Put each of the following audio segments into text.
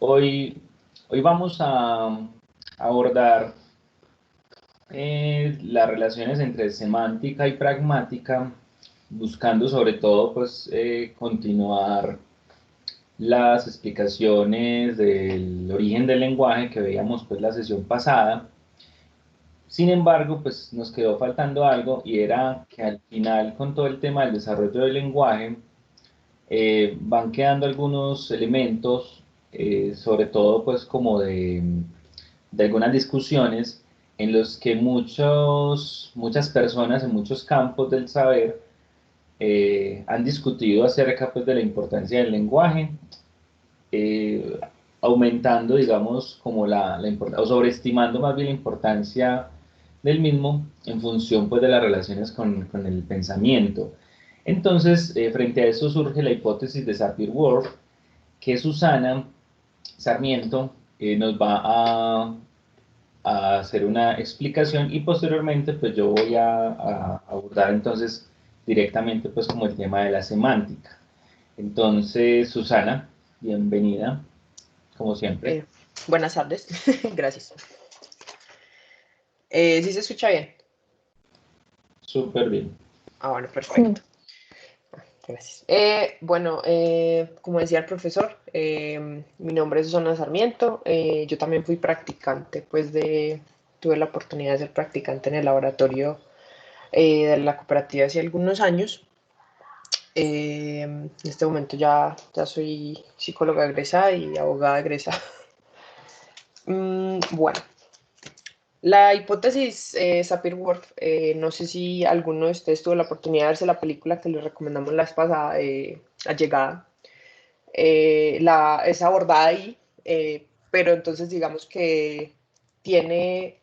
Hoy, hoy vamos a abordar las relaciones entre semántica y pragmática, buscando sobre todo pues, continuar las explicaciones del origen del lenguaje que veíamos pues, la sesión pasada. Sin embargo, pues nos quedó faltando algo y era que al final con todo el tema del desarrollo del lenguaje van quedando algunos elementos, sobre todo pues como de algunas discusiones en los que muchas personas en muchos campos del saber han discutido acerca pues, de la importancia del lenguaje, eh, aumentando, digamos, como o sobreestimando más bien la importancia del mismo en función pues, de las relaciones con el pensamiento. Entonces, frente a eso surge la hipótesis de Sapir-Whorf, que Susana Sarmiento nos va a hacer una explicación y posteriormente pues yo voy a abordar entonces directamente pues como el tema de la semántica. Entonces, Susana, bienvenida, como siempre. Buenas tardes, gracias. ¿Sí se escucha bien? Súper bien. Bueno, perfecto. Gracias. Como decía el profesor, mi nombre es Susana Sarmiento. Yo también fui practicante, tuve la oportunidad de ser practicante en el laboratorio de la cooperativa hace algunos años. En este momento ya soy psicóloga egresada y abogada egresada. Bueno, la hipótesis Sapir-Whorf, no sé si alguno de ustedes tuvo la oportunidad de verse la película que les recomendamos la vez pasada, La Llegada. Es abordada ahí, pero entonces digamos que tiene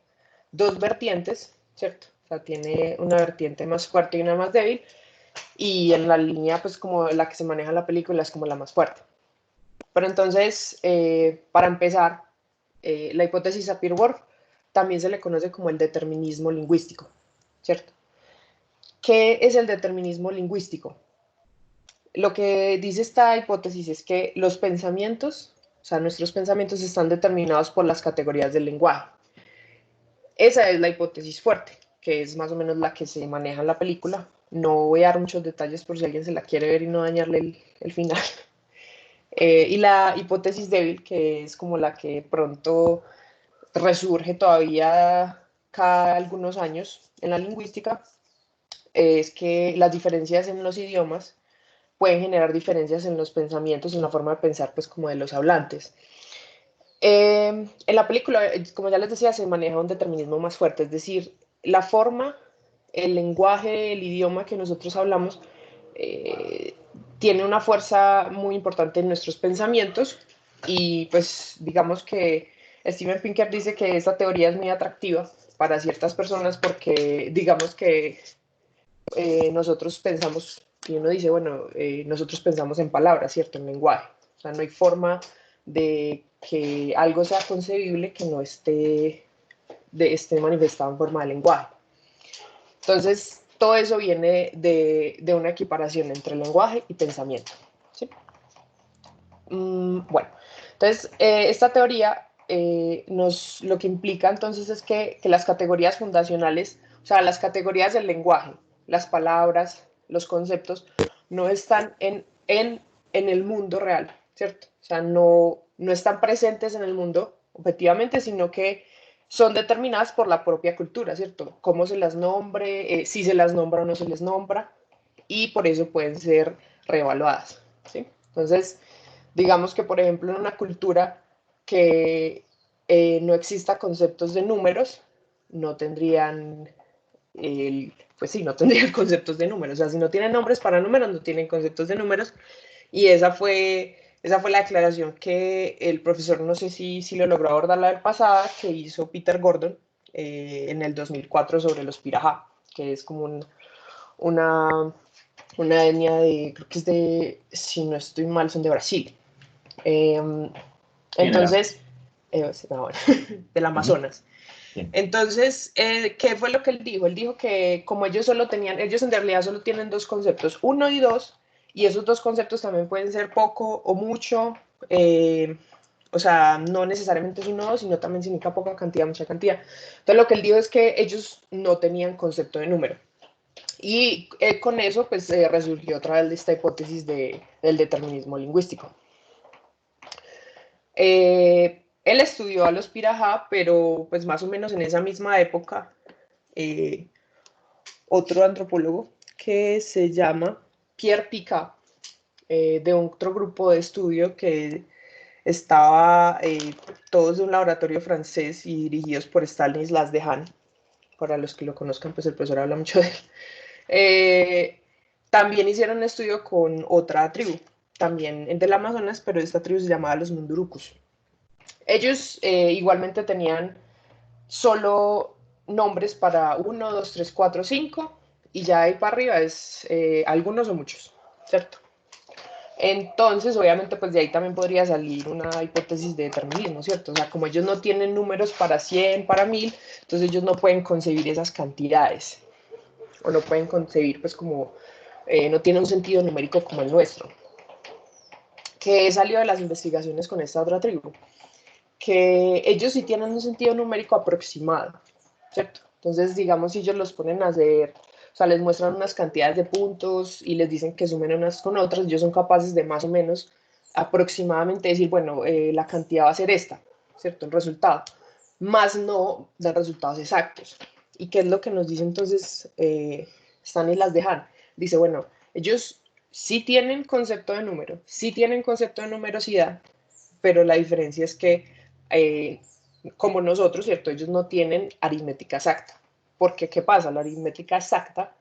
dos vertientes, ¿cierto? O sea, tiene una vertiente más fuerte y una más débil, y en la línea, pues como la que se maneja en la película es como la más fuerte. Pero entonces, para empezar, la hipótesis Sapir-Whorf también se le conoce como el determinismo lingüístico, ¿cierto? ¿Qué es el determinismo lingüístico? Lo que dice esta hipótesis es que los pensamientos, o sea, nuestros pensamientos están determinados por las categorías del lenguaje. Esa es la hipótesis fuerte, que es más o menos la que se maneja en la película. No voy a dar muchos detalles por si alguien se la quiere ver y no dañarle el final. Y la hipótesis débil, que es como la que pronto resurge todavía cada algunos años en la lingüística, es que las diferencias en los idiomas pueden generar diferencias en los pensamientos, en la forma de pensar, pues como de los hablantes. En la película, como ya les decía, se maneja un determinismo más fuerte, es decir, la forma, el lenguaje, el idioma que nosotros hablamos tiene una fuerza muy importante en nuestros pensamientos, y pues digamos que Steven Pinker dice que esta teoría es muy atractiva para ciertas personas porque digamos que nosotros pensamos, y uno dice, bueno, nosotros pensamos en palabras, ¿cierto? En lenguaje. O sea, no hay forma de que algo sea concebible que no esté manifestado en forma de lenguaje. Entonces, todo eso viene de una equiparación entre lenguaje y pensamiento, ¿sí? Bueno, entonces, esta teoría lo que implica entonces es que las categorías fundacionales, o sea, las categorías del lenguaje, las palabras, los conceptos, no están en el mundo real, ¿cierto? O sea, no están presentes en el mundo objetivamente, sino que son determinadas por la propia cultura, ¿cierto? Cómo se las nombre, si se las nombra o no se les nombra, y por eso pueden ser reevaluadas, ¿sí? Entonces, digamos que, por ejemplo, en una cultura que no exista conceptos de números, no tendrían, pues sí, no tendrían conceptos de números. O sea, si no tienen nombres para números, no tienen conceptos de números. Y esa fue la declaración que el profesor, no sé si lo logró abordar la vez pasada, que hizo Peter Gordon en el 2004 sobre los Pirahã, que es como una etnia creo que es si no estoy mal, son de Brasil. Entonces, bueno, del Amazonas. Entonces, ¿qué fue lo que él dijo? Él dijo que como ellos en realidad solo tienen dos conceptos, uno y dos, y esos dos conceptos también pueden ser poco o mucho, O sea, no necesariamente es uno o dos, sino también significa poca cantidad, mucha cantidad. Entonces, lo que él dijo es que ellos no tenían concepto de número. Y con eso, pues, resurgió otra vez esta hipótesis del determinismo lingüístico. Él estudió a los Pirahá, pero pues más o menos en esa misma época, eh, otro antropólogo que se llama Pierre Picard, de otro grupo de estudio que estaba todos de un laboratorio francés y dirigidos por Stanislas Dehaene. Para los que lo conozcan, pues el profesor habla mucho de él. También hicieron un estudio con otra tribu, también del Amazonas, pero esta tribu se llamaba los Mundurucus. Ellos igualmente tenían solo nombres para 1, 2, 3, 4, 5, y ya ahí para arriba es algunos o muchos, ¿cierto? Entonces, obviamente, pues de ahí también podría salir una hipótesis de determinismo, ¿cierto? O sea, como ellos no tienen números para 100, para 1000, entonces ellos no pueden concebir esas cantidades, o no pueden concebir, pues como, no tiene un sentido numérico como el nuestro. ¿Qué salió de las investigaciones con esta otra tribu? Que ellos sí tienen un sentido numérico aproximado, ¿cierto? Entonces, digamos, si ellos los ponen a hacer, o sea, les muestran unas cantidades de puntos y les dicen que sumen unas con otras, ellos son capaces de más o menos aproximadamente decir, bueno, la cantidad va a ser esta, ¿cierto? El resultado, más no dar resultados exactos. ¿Y qué es lo que nos dice entonces Stanislas Dehaene? Dice, bueno, ellos sí tienen concepto de número, sí tienen concepto de numerosidad, pero la diferencia es que, eh, como nosotros, ¿cierto? Ellos no tienen aritmética exacta. Porque, ¿qué pasa? La aritmética exacta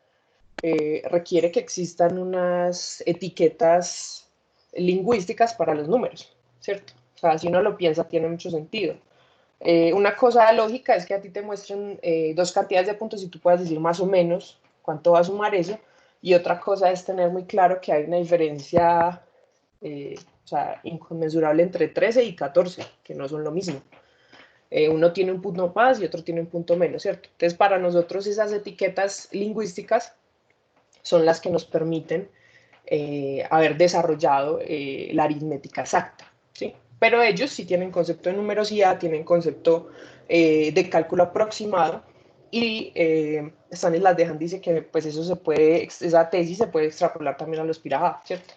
requiere que existan unas etiquetas lingüísticas para los números, ¿cierto? O sea, si uno lo piensa, tiene mucho sentido. Una cosa lógica es que a ti te muestren dos cantidades de puntos y tú puedas decir más o menos cuánto va a sumar eso. Y otra cosa es tener muy claro que hay una diferencia, o sea, inconmensurable entre 13 y 14, que no son lo mismo. Uno tiene un punto más y otro tiene un punto menos, ¿cierto? Entonces, para nosotros esas etiquetas lingüísticas son las que nos permiten haber desarrollado la aritmética exacta, ¿sí? Pero ellos sí tienen concepto de numerosidad, tienen concepto de cálculo aproximado, y Stanislas Dehaene dice que pues eso se puede, esa tesis se puede extrapolar también a los Pirahá, ¿cierto?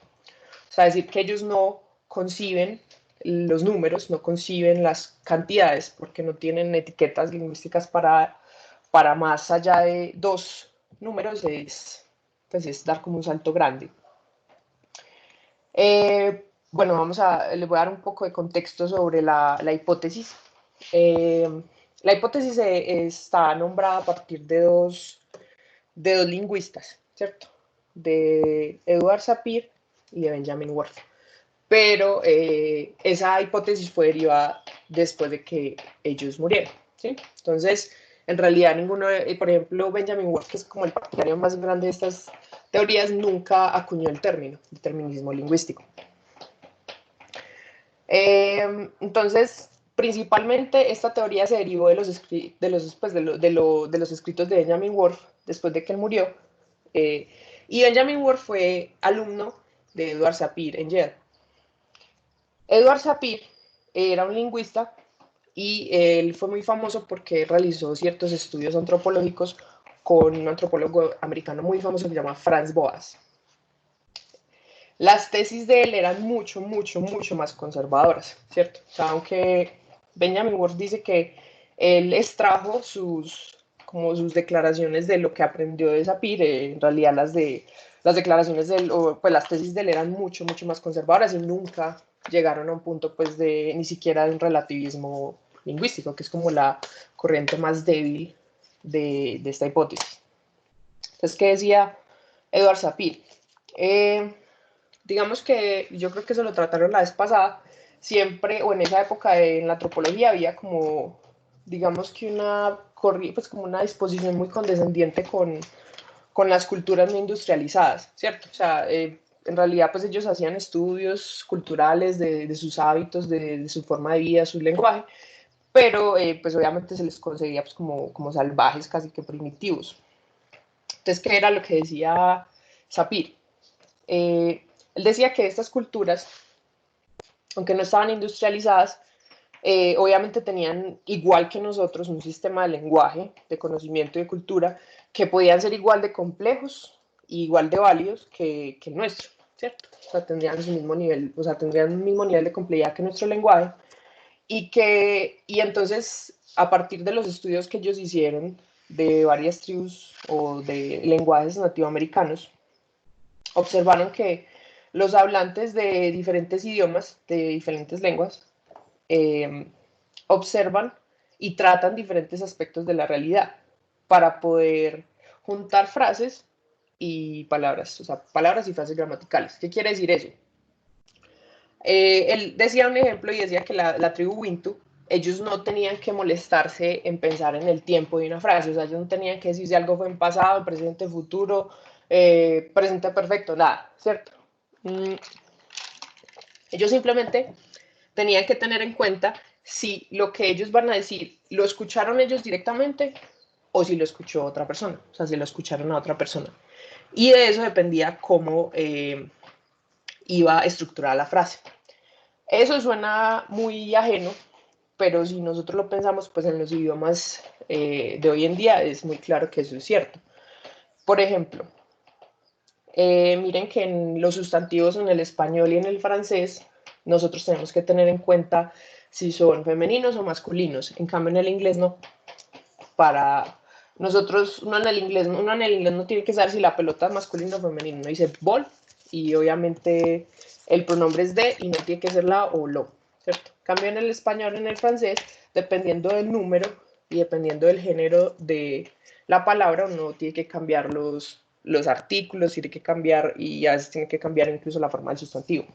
O sea, decir que ellos no conciben los números, no conciben las cantidades, porque no tienen etiquetas lingüísticas para más allá de dos números, pues es dar como un salto grande. Bueno, les voy a dar un poco de contexto sobre la hipótesis. La hipótesis está nombrada a partir de dos lingüistas, ¿cierto? De Edward Sapir y de Benjamin Ward. Pero esa hipótesis fue derivada después de que ellos murieron, ¿sí? Entonces, en realidad ninguno, por ejemplo, Benjamin Ward, que es como el partidario más grande de estas teorías, nunca acuñó el término determinismo lingüístico. Entonces, principalmente esta teoría se derivó de los escritos de Benjamin Ward después de que él murió. Y Benjamin Ward fue alumno de Edward Sapir en Yale. Edward Sapir era un lingüista y él fue muy famoso porque realizó ciertos estudios antropológicos con un antropólogo americano muy famoso que se llama Franz Boas. Las tesis de él eran mucho, mucho, mucho más conservadoras, ¿cierto? O sea, aunque Benjamin Ward dice que él extrajo como sus declaraciones de lo que aprendió de Sapir, en realidad las declaraciones de él, pues las tesis de él eran mucho, mucho más conservadoras y nunca llegaron a un punto, pues, ni siquiera de un relativismo lingüístico, que es como la corriente más débil de esta hipótesis. Entonces, ¿qué decía Edward Sapir? Digamos que yo creo que eso lo trataron la vez pasada, siempre, o en esa época en la antropología había como, digamos que pues como una disposición muy condescendiente con las culturas no industrializadas, ¿cierto? O sea, en realidad pues ellos hacían estudios culturales de sus hábitos, de su forma de vida, su lenguaje, pero pues obviamente se les concebía pues como salvajes, casi que primitivos. Entonces, ¿qué era lo que decía Sapir? Él decía que estas culturas aunque no estaban industrializadas, obviamente tenían, igual que nosotros, un sistema de lenguaje, de conocimiento y de cultura que podían ser igual de complejos y igual de válidos que el nuestro, ¿cierto? O sea, tendrían su mismo nivel, o sea, tendrían un mismo nivel de complejidad que nuestro lenguaje y entonces, a partir de los estudios que ellos hicieron de varias tribus o de lenguajes nativoamericanos, observaron que los hablantes de diferentes idiomas, de diferentes lenguas, eh, observan y tratan diferentes aspectos de la realidad para poder juntar frases y palabras, o sea, palabras y frases gramaticales. ¿Qué quiere decir eso? Él decía un ejemplo y decía que la tribu Wintu, ellos no tenían que molestarse en pensar en el tiempo de una frase, o sea, ellos no tenían que decir si algo fue en pasado, presente, futuro, presente perfecto, nada, ¿cierto? Ellos simplemente tenían que tener en cuenta si lo que ellos van a decir lo escucharon ellos directamente o si lo escuchó otra persona, o sea, si lo escucharon a otra persona. Y de eso dependía cómo iba a estructurar la frase. Eso suena muy ajeno, pero si nosotros lo pensamos, pues en los idiomas de hoy en día es muy claro que eso es cierto. Por ejemplo, miren que en los sustantivos en el español y en el francés, nosotros tenemos que tener en cuenta si son femeninos o masculinos. En cambio, en el inglés no. Para nosotros, uno en el inglés no tiene que saber si la pelota es masculino o femenino. Uno dice ball y obviamente el pronombre es de y no tiene que ser la o lo, ¿cierto? En cambio, en el español, en el francés, dependiendo del número y dependiendo del género de la palabra, uno tiene que cambiar los artículos, tiene que cambiar y a veces tiene que cambiar incluso la forma del sustantivo.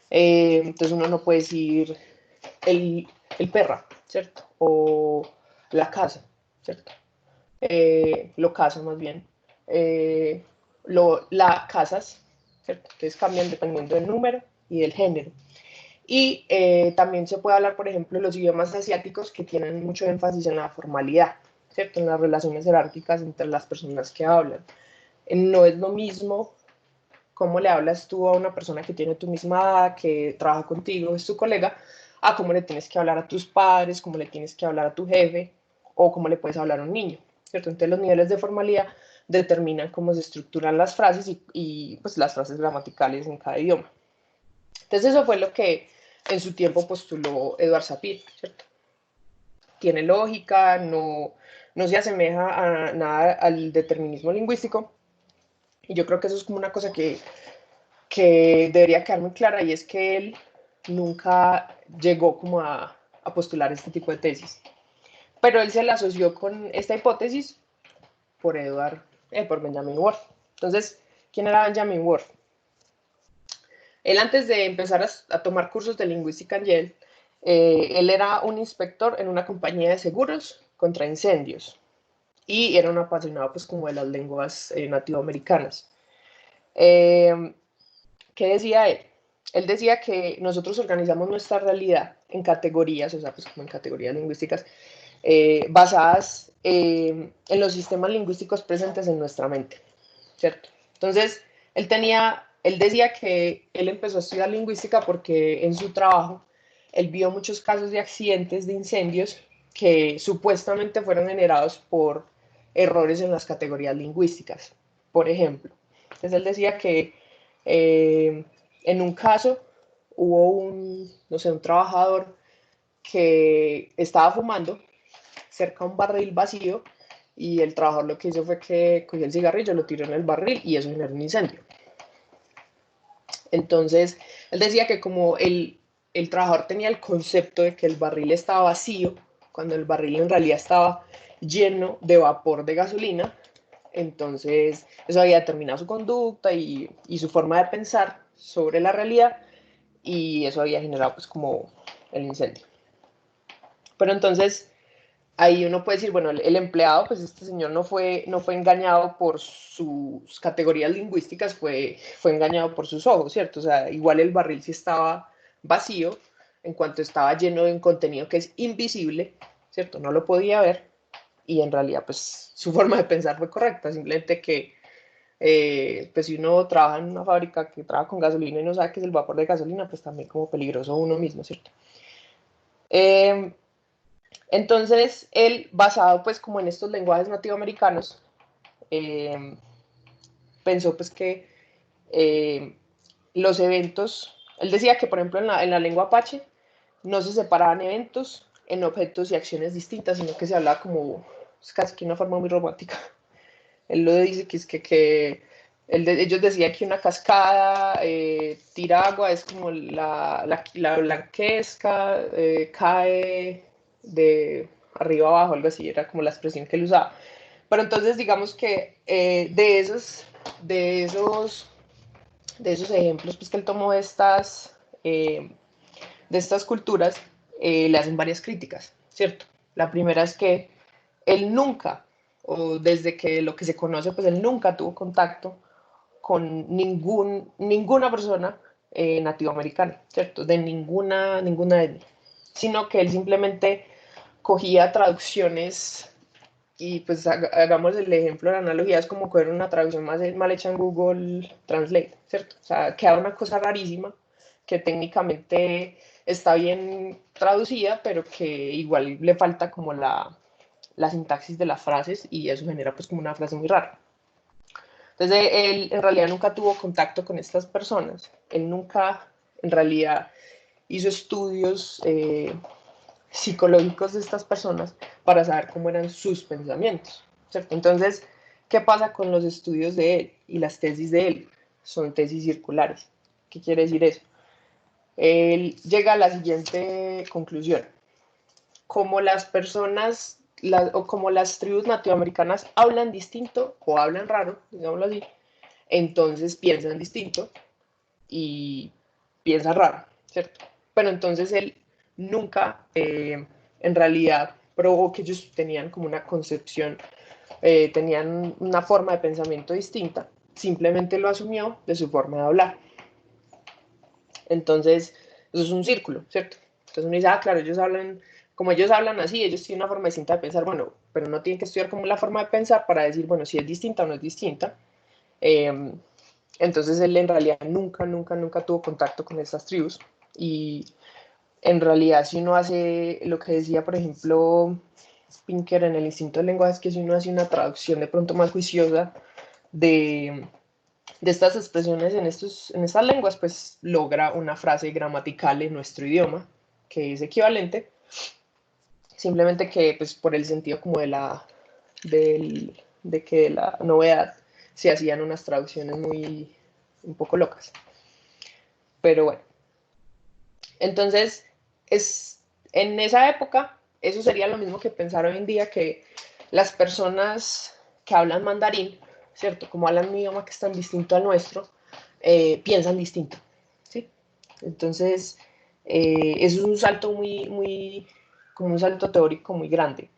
Entonces uno no puede decir el perra, ¿cierto? O la casa, ¿cierto? Lo casa más bien. La casas, ¿cierto? Entonces cambian dependiendo del número y del género. Y también se puede hablar, por ejemplo, de los idiomas asiáticos que tienen mucho énfasis en la formalidad, ¿cierto? En las relaciones jerárquicas entre las personas que hablan. No es lo mismo cómo le hablas tú a una persona que tiene tu misma edad, que trabaja contigo, es tu colega, a cómo le tienes que hablar a tus padres, cómo le tienes que hablar a tu jefe o cómo le puedes hablar a un niño, ¿cierto? Entonces los niveles de formalidad determinan cómo se estructuran las frases y pues las frases gramaticales en cada idioma. Entonces eso fue lo que en su tiempo postuló Edward Sapir, ¿cierto? Tiene lógica, no se asemeja a nada al determinismo lingüístico y yo creo que eso es como una cosa que debería quedar muy clara y es que él nunca llegó como a postular este tipo de tesis. Pero él se la asoció con esta hipótesis por Benjamin Ward. Entonces, ¿quién era Benjamin Ward? Él antes de empezar a tomar cursos de lingüística en Yale, él era un inspector en una compañía de seguros contra incendios y era un apasionado pues como de las lenguas nativoamericanas. ¿Qué decía él? Él decía que nosotros organizamos nuestra realidad en categorías, o sea, pues como en categorías lingüísticas, basadas en los sistemas lingüísticos presentes en nuestra mente, ¿cierto? Entonces, él decía que él empezó a estudiar lingüística porque en su trabajo él vio muchos casos de accidentes de incendios que supuestamente fueron generados por errores en las categorías lingüísticas, por ejemplo. Entonces él decía que en un caso hubo no sé, un trabajador que estaba fumando cerca de un barril vacío y el trabajador lo que hizo fue que cogió el cigarrillo, lo tiró en el barril y eso generó un incendio. Entonces, él decía que como el trabajador tenía el concepto de que el barril estaba vacío, cuando el barril en realidad estaba lleno de vapor de gasolina, entonces eso había determinado su conducta y su forma de pensar sobre la realidad y eso había generado pues como el incendio. Pero entonces ahí uno puede decir, bueno, el empleado, pues este señor no fue engañado por sus categorías lingüísticas, fue engañado por sus ojos, ¿cierto? O sea, igual el barril sí estaba vacío en cuanto estaba lleno de un contenido que es invisible, ¿cierto? No lo podía ver y en realidad pues su forma de pensar fue correcta, simplemente que pues si uno trabaja en una fábrica que trabaja con gasolina y no sabe qué es el vapor de gasolina, pues también como peligroso uno mismo, ¿cierto? Entonces, él, basado pues como en estos lenguajes nativoamericanos, pensó pues que los eventos, él decía que por ejemplo en la lengua apache no se separaban eventos en objetos y acciones distintas, sino que se hablaba como, es casi que una forma muy romántica. Él lo dice que es que ellos decían que una cascada tira agua, es como la blanquezca, cae de arriba abajo, algo así, era como la expresión que él usaba. Pero entonces digamos que de esos, de esos ejemplos pues, que él tomó de estas culturas, le hacen varias críticas, ¿cierto? La primera es que él nunca, o desde que lo que se conoce, pues él nunca tuvo contacto con ninguna persona nativoamericana, ¿cierto? De ninguna etnia, sino que él simplemente cogía traducciones y pues hagamos el ejemplo, la analogía es como coger una traducción mal hecha en Google Translate, ¿cierto? O sea, queda una cosa rarísima que técnicamente está bien traducida, pero que igual le falta como la sintaxis de las frases y eso genera pues como una frase muy rara. Entonces él en realidad nunca tuvo contacto con estas personas, él nunca en realidad hizo estudios psicológicos de estas personas para saber cómo eran sus pensamientos, ¿cierto? Entonces, ¿qué pasa con los estudios de él y las tesis de él? Son tesis circulares. ¿Qué quiere decir eso? Él llega a la siguiente conclusión. Como las personas o como las tribus nativoamericanas hablan distinto o hablan raro, digámoslo así, entonces piensan distinto y piensan raro, ¿cierto? Pero entonces él nunca, en realidad, probó que ellos tenían como una concepción, tenían una forma de pensamiento distinta, simplemente lo asumió de su forma de hablar. Entonces, eso es un círculo, ¿cierto? Entonces uno dice, ah, claro, ellos hablan, como ellos hablan así, ellos tienen una forma distinta de pensar, bueno, pero no tienen que estudiar como la forma de pensar para decir, bueno, si es distinta o no es distinta. Entonces él en realidad nunca tuvo contacto con estas tribus y en realidad si uno hace lo que decía, por ejemplo, Pinker en el instinto del lenguaje, es que si uno hace una traducción de pronto más juiciosa de, de estas expresiones en estas lenguas, pues logra una frase gramatical en nuestro idioma que es equivalente, simplemente que pues por el sentido como de que la novedad se hacían unas traducciones un poco locas. Pero bueno, entonces en esa época eso sería lo mismo que pensar hoy en día que las personas que hablan mandarín, ¿cierto? Como hablan un idioma que es tan distinto al nuestro, piensan distinto, ¿sí? Entonces, eso es un salto como un salto teórico muy grande.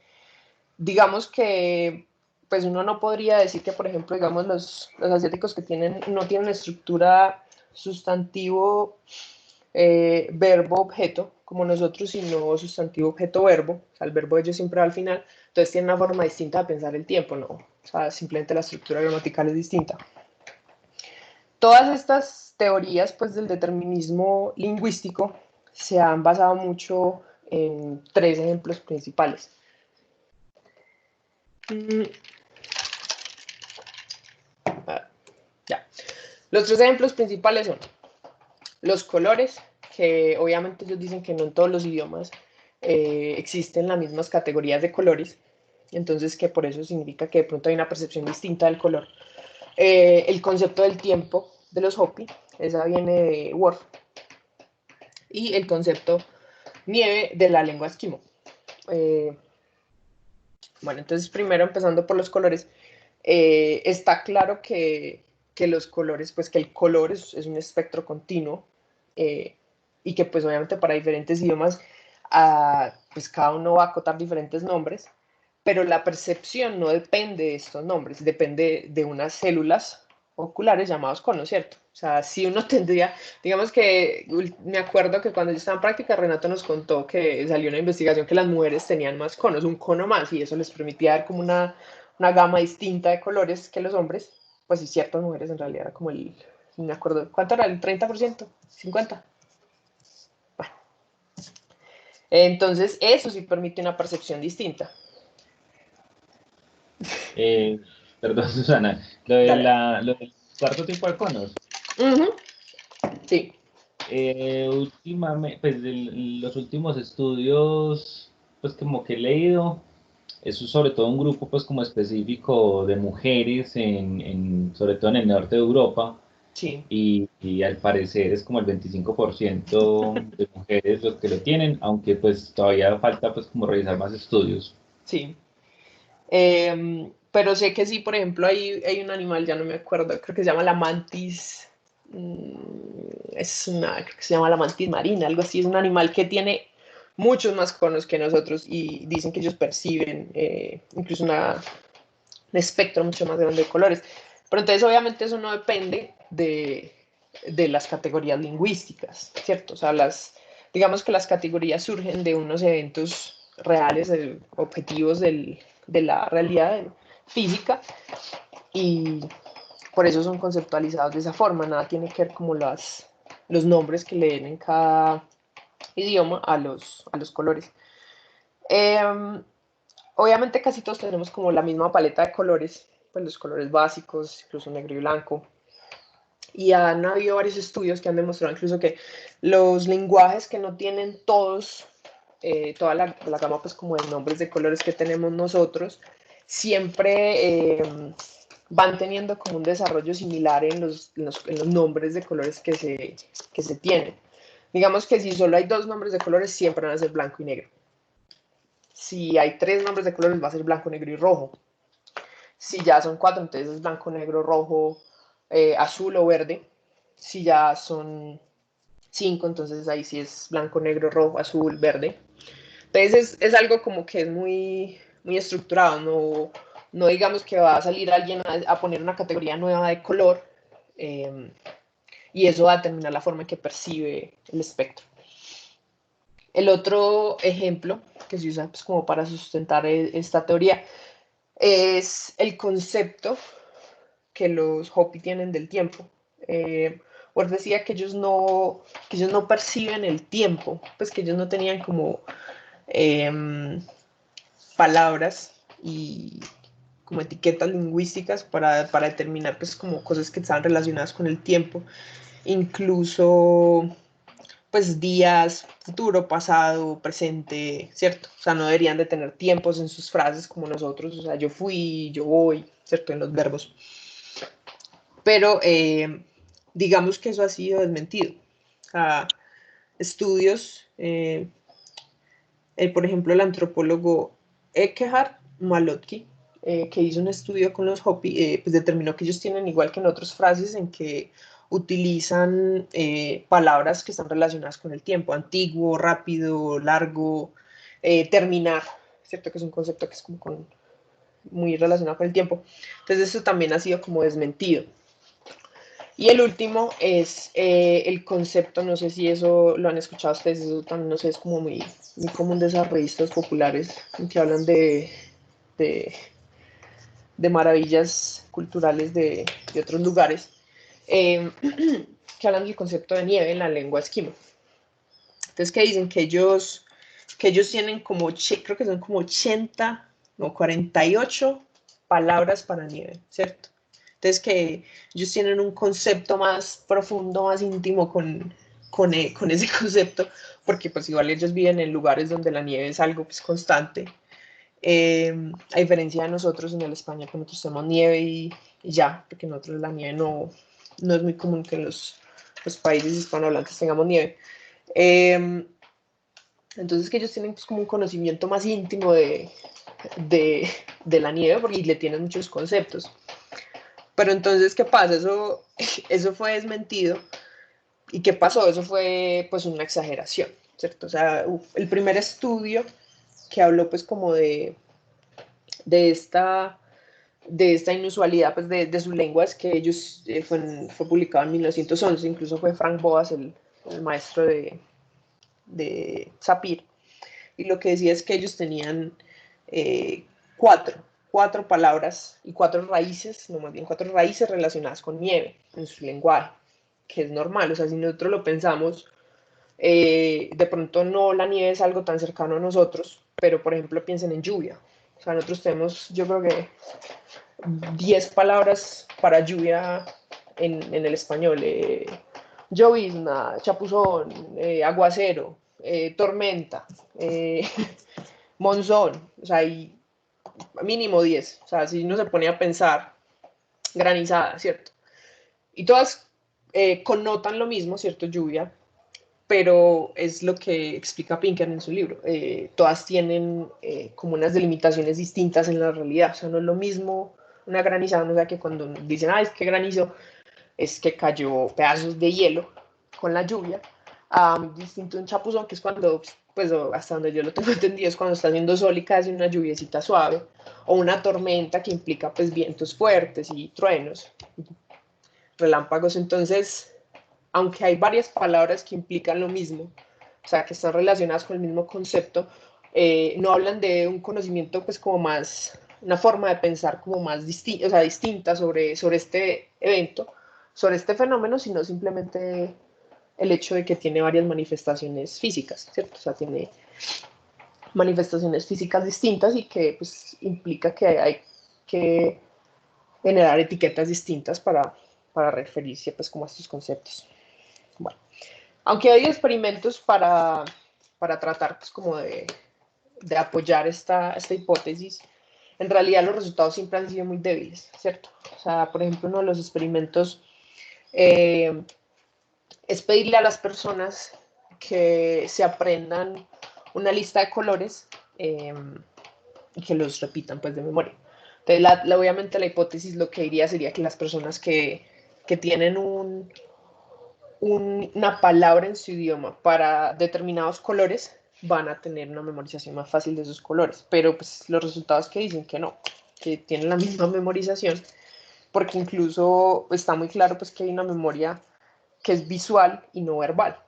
Digamos que, pues uno no podría decir que, por ejemplo, digamos, los asiáticos que no tienen estructura sustantivo, verbo, objeto, como nosotros, sino sustantivo, objeto, verbo. O sea, el verbo ellos siempre va al final. Entonces tienen una forma distinta de pensar el tiempo, ¿no? O sea, simplemente la estructura gramatical es distinta. Todas estas teorías, pues, del determinismo lingüístico se han basado mucho en tres ejemplos principales. Ya. Los tres ejemplos principales son los colores, que obviamente ellos dicen que no en todos los idiomas existen las mismas categorías de colores, entonces que por eso significa que de pronto hay una percepción distinta del color. El concepto del tiempo de los Hopi, esa viene de Worf, y el concepto nieve de la lengua esquimo. Bueno, entonces primero empezando por los colores, está claro que los colores, pues que el color es un espectro continuo y que pues obviamente para diferentes idiomas pues cada uno va a acotar diferentes nombres, pero la percepción no depende de estos nombres, depende de unas células oculares llamadas conos, ¿cierto? O sea, si uno tendría, digamos que me acuerdo que cuando yo estaba en práctica, Renato nos contó que salió una investigación que las mujeres tenían más conos, un cono más, y eso les permitía ver como una gama distinta de colores que los hombres. pues sí, ciertas mujeres en realidad era como no me acuerdo, ¿cuánto era? ¿El 30%? ¿50%? Bueno, entonces eso sí permite una percepción distinta. Eh, Perdón, Susana, Dale. lo del cuarto tipo de conos. Ujú, sí, Últimamente, pues los últimos estudios, pues como que he leído, eso es sobre todo un grupo pues como específico de mujeres sobre todo en el norte de Europa, sí, y al parecer es como el 25% de mujeres los que lo tienen, aunque pues todavía falta pues como revisar más estudios. sí. Pero sé que sí, por ejemplo, hay un animal, ya no me acuerdo, creo que se llama la mantis. Creo que se llama la mantis marina, algo así. Es un animal que tiene muchos más conos que nosotros y dicen que ellos perciben incluso un espectro mucho más grande de colores. Pero entonces, obviamente, eso no depende de las categorías lingüísticas, ¿cierto? O sea, digamos que las categorías surgen de unos eventos reales, objetivos de la realidad física y por eso son conceptualizados de esa forma. Nada tiene que ver como los nombres que le den en cada idioma a los colores. Eh, Obviamente casi todos tenemos como la misma paleta de colores, pues los colores básicos, incluso negro y blanco. Y han habido varios estudios que han demostrado incluso que los lenguajes que no tienen toda la gama pues como de nombres de colores que tenemos nosotros, siempre van teniendo como un desarrollo similar en los nombres de colores que se tienen. Digamos que si solo hay dos nombres de colores, siempre van a ser blanco y negro. Si hay tres nombres de colores, va a ser blanco, negro y rojo. Si ya son cuatro, entonces es blanco, negro, rojo, azul o verde. Si ya son cinco, entonces ahí sí es blanco, negro, rojo, azul, verde. Entonces es algo como que es muy, muy estructurado, no digamos que va a salir alguien a poner una categoría nueva de color eh, y eso va a determinar la forma en que percibe el espectro. El otro ejemplo que se usa pues, como para sustentar esta teoría es el concepto que los Hopi tienen del tiempo. Ward decía que ellos no perciben el tiempo, pues que ellos no tenían como palabras y como etiquetas lingüísticas para determinar pues como cosas que estaban relacionadas con el tiempo, incluso pues días, futuro, pasado, presente, ¿cierto? O sea, no deberían de tener tiempos en sus frases como nosotros, o sea, yo fui, yo voy, ¿cierto? En los verbos. Pero digamos que eso ha sido desmentido. O sea, estudios, por ejemplo, el antropólogo Eckhard Malotki, que hizo un estudio con los Hopi, pues determinó que ellos tienen, igual que en otras frases, en que utilizan palabras que están relacionadas con el tiempo, antiguo, rápido, largo, terminar, ¿cierto? Que es un concepto que es como muy relacionado con el tiempo. Entonces eso también ha sido como desmentido. Y el último es el concepto, no sé si eso lo han escuchado ustedes, eso también no sé, es como muy, muy común de esas revistas populares que hablan de, de maravillas culturales de otros lugares, eh, que hablan del concepto de nieve en la lengua esquimo. Entonces, que dicen que ellos tienen como, creo que son como 80 o 48 palabras para nieve, ¿cierto? Entonces, que ellos tienen un concepto más profundo, más íntimo con ese concepto, porque pues igual ellos viven en lugares donde la nieve es algo pues constante. A diferencia de nosotros en el España, que nosotros tenemos nieve y ya, porque nosotros la nieve no es muy común que en los países hispanohablantes tengamos nieve. Eh, entonces que ellos tienen pues, como un conocimiento más íntimo de, de la nieve porque le tienen muchos conceptos. Pero entonces, ¿qué pasa? Eso fue desmentido. ¿Y qué pasó? Eso fue pues una exageración, ¿cierto? O sea, el primer estudio que habló pues como de esta, de esta inusualidad pues de su lengua es que ellos, fue publicado en 1911, incluso fue Frank Boas el maestro de Sapir, y lo que decía es que ellos tenían cuatro. 4 palabras y 4 raíces, no más bien 4 raíces relacionadas con nieve en su lenguaje, que es normal. O sea, si nosotros lo pensamos, de pronto no la nieve es algo tan cercano a nosotros, pero por ejemplo piensen en lluvia. O sea, nosotros tenemos, yo creo que 10 palabras para lluvia en el español. Llovizna, chapuzón, aguacero, tormenta, monzón, o sea, hay mínimo 10. O sea, si uno se pone a pensar, granizada, ¿cierto? Y todas connotan lo mismo, ¿cierto? Lluvia, pero es lo que explica Pinker en su libro. Todas tienen como unas delimitaciones distintas en la realidad. O sea, no es lo mismo una granizada, no sea que cuando dicen, es que granizo, es que cayó pedazos de hielo con la lluvia. Muy distinto un chapuzón, que es cuando, pues hasta donde yo lo tengo entendido, es cuando está haciendo sol y casi una lluviecita suave, o una tormenta que implica pues vientos fuertes y truenos, relámpagos. Entonces, aunque hay varias palabras que implican lo mismo, o sea, que están relacionadas con el mismo concepto, no hablan de un conocimiento pues como más, una forma de pensar como más distinta, o sea, distinta sobre este evento, sobre este fenómeno, sino simplemente el hecho de que tiene varias manifestaciones físicas, ¿cierto? O sea, tiene manifestaciones físicas distintas y que pues implica que hay que generar etiquetas distintas para referirse pues como a estos conceptos. Bueno, aunque hay experimentos para tratar pues como de apoyar esta hipótesis, en realidad los resultados siempre han sido muy débiles, ¿cierto? O sea, por ejemplo, uno de los experimentos es pedirle a las personas que se aprendan una lista de colores y que los repitan pues de memoria. Entonces, obviamente la hipótesis lo que diría sería que las personas que tienen una palabra en su idioma para determinados colores van a tener una memorización más fácil de esos colores, pero pues los resultados que dicen que no, que tienen la misma memorización, porque incluso está muy claro pues que hay una memoria que es visual y no verbal,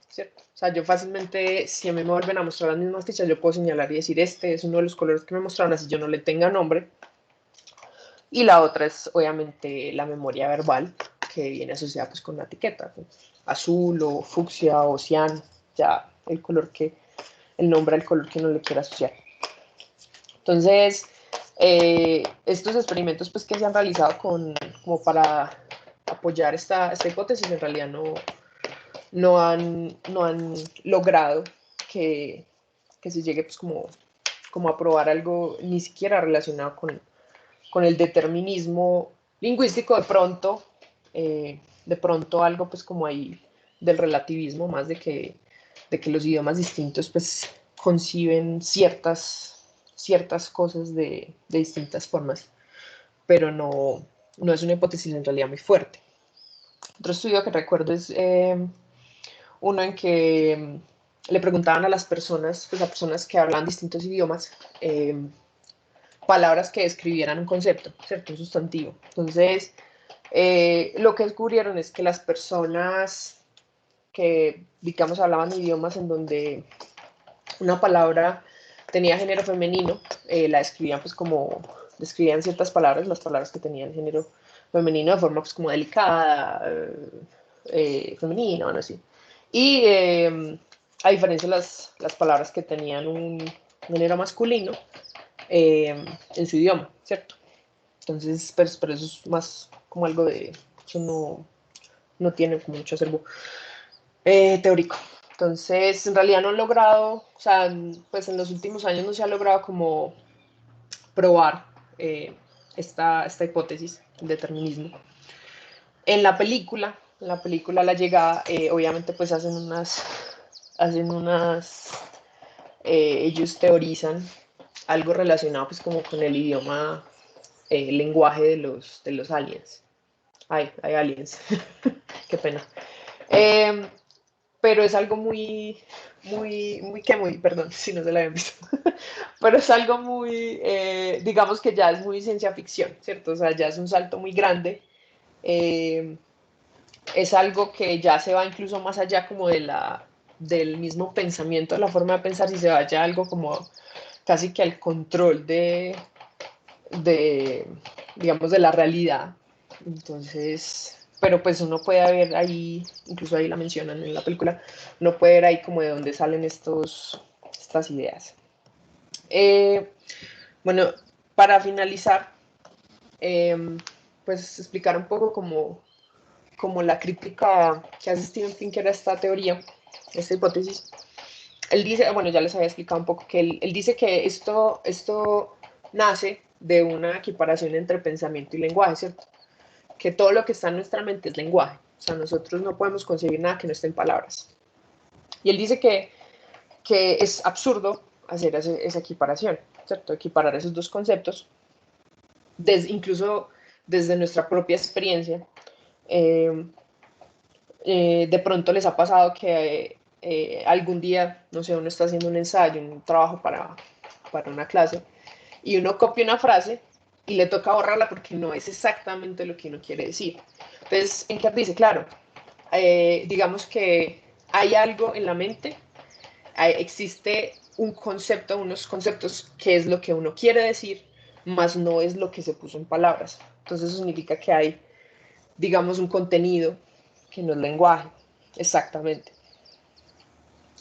¿cierto? O sea, yo fácilmente, si a mí me vuelven a mostrar las mismas fichas, yo puedo señalar y decir, este es uno de los colores que me mostraron, así yo no le tenga nombre. Y la otra es, obviamente, la memoria verbal, que viene asociada pues con una etiqueta, pues, azul o fucsia o cian, ya el color el nombre al color que uno le quiera asociar. Entonces, estos experimentos pues que se han realizado como para apoyar esta hipótesis en realidad no han logrado que se llegue pues como a probar algo ni siquiera relacionado con el determinismo lingüístico. De pronto algo pues como ahí del relativismo, más de que los idiomas distintos pues conciben ciertas cosas de distintas formas, pero no es una hipótesis en realidad muy fuerte. Otro estudio que recuerdo es uno en que le preguntaban a las personas, pues a personas que hablan distintos idiomas, palabras que describieran un concepto, ¿cierto? Un sustantivo. Entonces, lo que descubrieron es que las personas que, digamos, hablaban idiomas en donde una palabra tenía género femenino, la describían pues como, describían ciertas palabras, las palabras que tenían género femenino de forma pues como delicada, femenina, bueno, así. Y a diferencia de las palabras que tenían un género masculino en su idioma, ¿cierto? Entonces, pero eso es más como algo de, eso no tiene como mucho acervo teórico. Entonces, en realidad no han logrado, o sea, pues en los últimos años no se ha logrado como probar esta hipótesis del determinismo. En la película La Llegada, obviamente pues ellos teorizan algo relacionado pues como con el idioma, el lenguaje de los aliens. Hay aliens, qué pena. Pero es algo perdón, si no se la habían visto, pero es algo digamos que ya es muy ciencia ficción, ¿cierto? O sea, ya es un salto muy grande. Es algo que ya se va incluso más allá como del mismo pensamiento, de la forma de pensar, si se vaya algo como casi que al control digamos, de la realidad. Entonces, pero pues uno puede ver ahí, incluso ahí la mencionan en la película, uno puede ver ahí como de dónde salen estas ideas. Bueno, para finalizar, pues explicar un poco como la crítica que hace Steven Pinker a esta teoría, esta hipótesis. Él dice, bueno, ya les había explicado un poco que él dice que esto nace de una equiparación entre pensamiento y lenguaje, ¿cierto? Que todo lo que está en nuestra mente es lenguaje. O sea, nosotros no podemos concebir nada que no esté en palabras. Y él dice que es absurdo hacer esa equiparación, ¿cierto? Equiparar esos dos conceptos, incluso desde nuestra propia experiencia. Eh, de pronto les ha pasado que algún día, no sé, uno está haciendo un ensayo, un trabajo para una clase, y uno copia una frase y le toca borrarla porque no es exactamente lo que uno quiere decir. Entonces, Enker dice, claro, digamos que hay algo en la mente, existe un concepto, unos conceptos que es lo que uno quiere decir, más no es lo que se puso en palabras. Entonces eso significa que hay, digamos, un contenido que no es lenguaje, exactamente.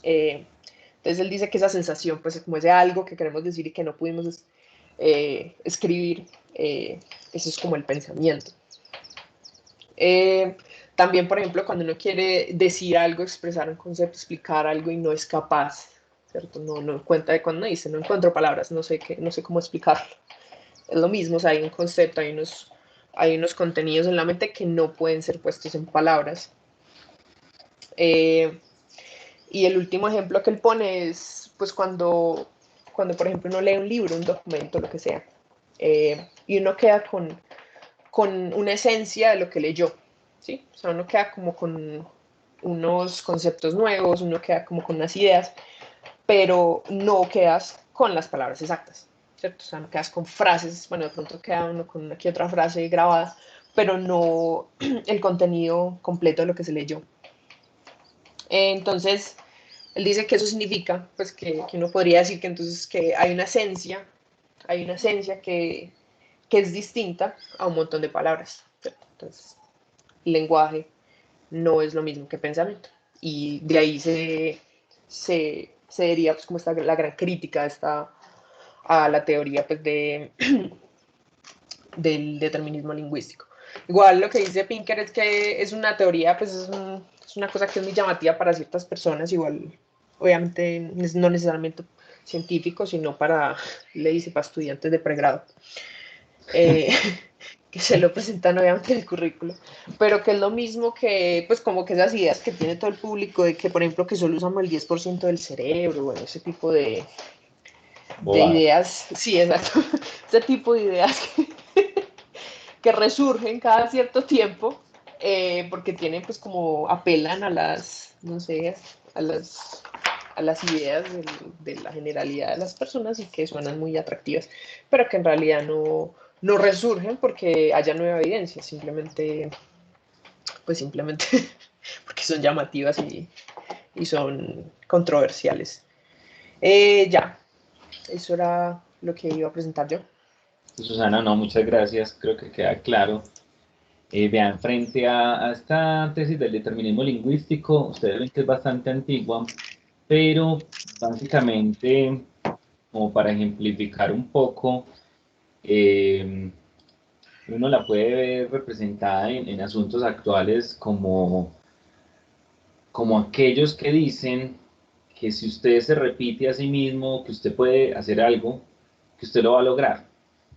Entonces él dice que esa sensación, pues como ese algo que queremos decir y que no pudimos escribir, eso es como el pensamiento. También, por ejemplo, cuando uno quiere decir algo, expresar un concepto, explicar algo y no es capaz, ¿cierto? No encuentra, de cuando dice, no encuentro palabras, no sé cómo explicarlo. Es lo mismo, o sea, hay un concepto, hay unos contenidos en la mente que no pueden ser puestos en palabras. Y el último ejemplo que él pone es, pues, cuando por ejemplo, uno lee un libro, un documento, lo que sea, y uno queda con una esencia de lo que leyó, ¿sí? O sea, uno queda como con unos conceptos nuevos, uno queda como con unas ideas, pero no quedas con las palabras exactas, ¿cierto? O sea, no quedas con frases, bueno, de pronto queda uno con una que otra frase grabada, pero no el contenido completo de lo que se leyó. Entonces, él dice que eso significa, pues, que uno podría decir que entonces que hay una esencia que es distinta a un montón de palabras, ¿cierto? Entonces, lenguaje no es lo mismo que pensamiento. Y de ahí se diría, pues, como está la gran crítica a la teoría, pues, del determinismo lingüístico. Igual lo que dice Pinker es que es una teoría, pues es una cosa que es muy llamativa para ciertas personas, igual obviamente no necesariamente científicos, sino para, le dice, para estudiantes de pregrado, eh, que se lo presentan obviamente en el currículo, pero que es lo mismo que, pues como que esas ideas que tiene todo el público de que, por ejemplo, que solo usamos el 10% del cerebro, bueno, ese tipo de Bobada. ideas, sí, exacto, ese tipo de ideas que resurgen cada cierto tiempo, porque tienen pues como apelan a las, no sé, a las ideas de la generalidad de las personas y que suenan muy atractivas, pero que en realidad no resurgen porque haya nueva evidencia, simplemente, pues simplemente porque son llamativas y son controversiales. Ya, eso era lo que iba a presentar yo. Susana, no, muchas gracias, creo que queda claro. Vean, frente a esta tesis del determinismo lingüístico, ustedes ven que es bastante antigua, pero básicamente, como para ejemplificar un poco, eh, uno la puede ver representada en asuntos actuales como aquellos que dicen que si usted se repite a sí mismo que usted puede hacer algo, que usted lo va a lograr,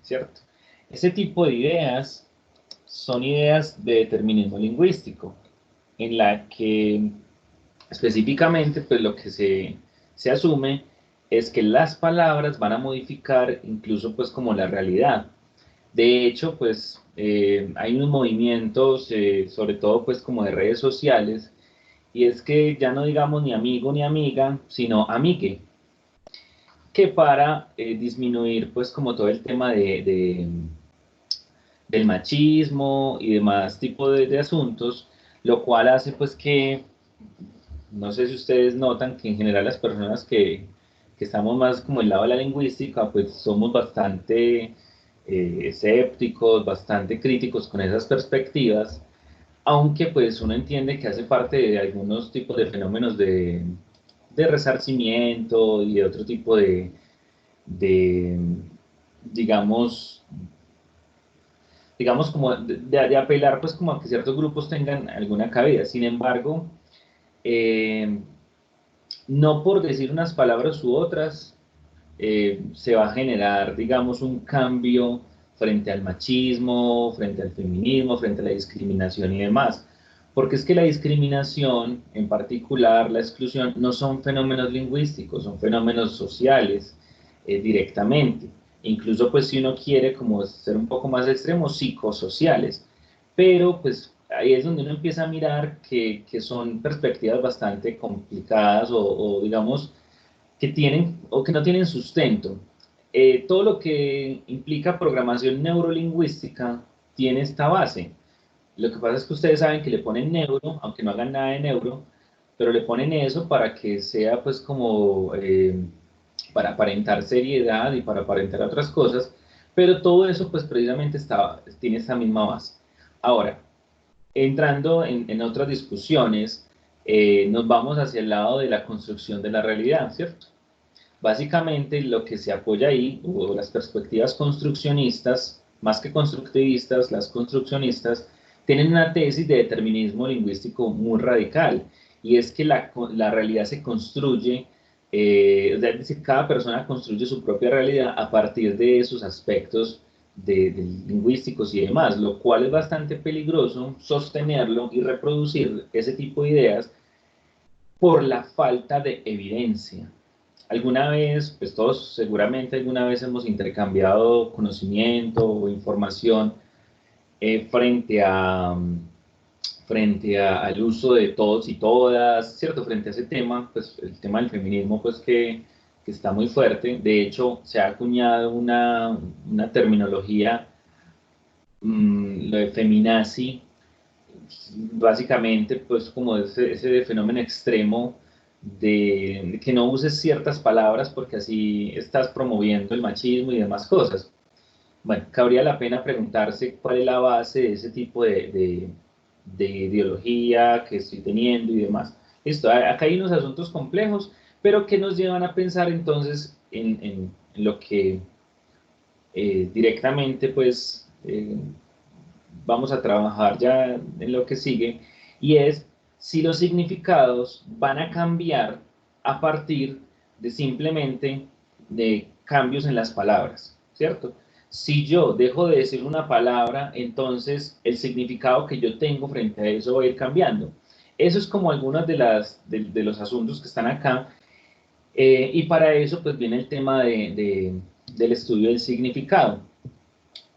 ¿cierto? Ese tipo de ideas son ideas de determinismo lingüístico, en la que específicamente pues lo que se asume es que las palabras van a modificar incluso pues como la realidad. De hecho, pues hay unos movimientos, sobre todo pues como de redes sociales, y es que ya no digamos ni amigo ni amiga, sino amigue, que para disminuir pues como todo el tema del machismo y demás tipo de asuntos, lo cual hace pues que, no sé si ustedes notan que en general las personas que estamos más como el lado de la lingüística, pues somos bastante escépticos, bastante críticos con esas perspectivas, aunque pues uno entiende que hace parte de algunos tipos de fenómenos de resarcimiento y de otro tipo de digamos, como de apelar pues como a que ciertos grupos tengan alguna cabida. Sin embargo, eh, no por decir unas palabras u otras, se va a generar, digamos, un cambio frente al machismo, frente al feminismo, frente a la discriminación y demás. Porque es que la discriminación, en particular la exclusión, no son fenómenos lingüísticos, son fenómenos sociales directamente. Incluso, pues, si uno quiere como ser un poco más extremo, psicosociales. Pero, pues, ahí es donde uno empieza a mirar que son perspectivas bastante complicadas o digamos, que tienen o que no tienen sustento. Todo lo que implica programación neurolingüística tiene esta base. Lo que pasa es que ustedes saben que le ponen neuro, aunque no hagan nada de neuro, pero le ponen eso para que sea pues como para aparentar seriedad y para aparentar otras cosas, pero todo eso pues precisamente tiene esta misma base. Ahora, entrando en otras discusiones, nos vamos hacia el lado de la construcción de la realidad, ¿cierto? Básicamente lo que se apoya ahí, o las perspectivas construccionistas, más que constructivistas, las construccionistas, tienen una tesis de determinismo lingüístico muy radical, y es que la realidad se construye, es decir, cada persona construye su propia realidad a partir de esos aspectos de lingüísticos y demás, lo cual es bastante peligroso sostenerlo y reproducir ese tipo de ideas por la falta de evidencia. Alguna vez, pues todos seguramente alguna vez hemos intercambiado conocimiento o información frente al uso de todos y todas, ¿cierto? Frente a ese tema, pues el tema del feminismo, pues que está muy fuerte. De hecho, se ha acuñado una terminología, lo de feminazi, básicamente, pues como ese fenómeno extremo de que no uses ciertas palabras porque así estás promoviendo el machismo y demás cosas. Bueno, cabría la pena preguntarse cuál es la base de ese tipo de ideología que estoy teniendo y demás. Listo, acá hay unos asuntos complejos, pero que nos llevan a pensar entonces en lo que directamente pues vamos a trabajar ya en lo que sigue, y es si los significados van a cambiar a partir de simplemente de cambios en las palabras, ¿cierto? Si yo dejo de decir una palabra, entonces el significado que yo tengo frente a eso va a ir cambiando. Eso es como algunos de los asuntos que están acá, y para eso pues viene el tema del estudio del significado.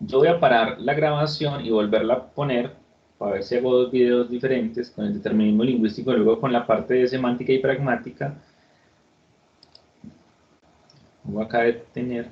Yo voy a parar la grabación y volverla a poner para ver si hago dos videos diferentes con el determinismo lingüístico y luego con la parte de semántica y pragmática. Voy acá a detener.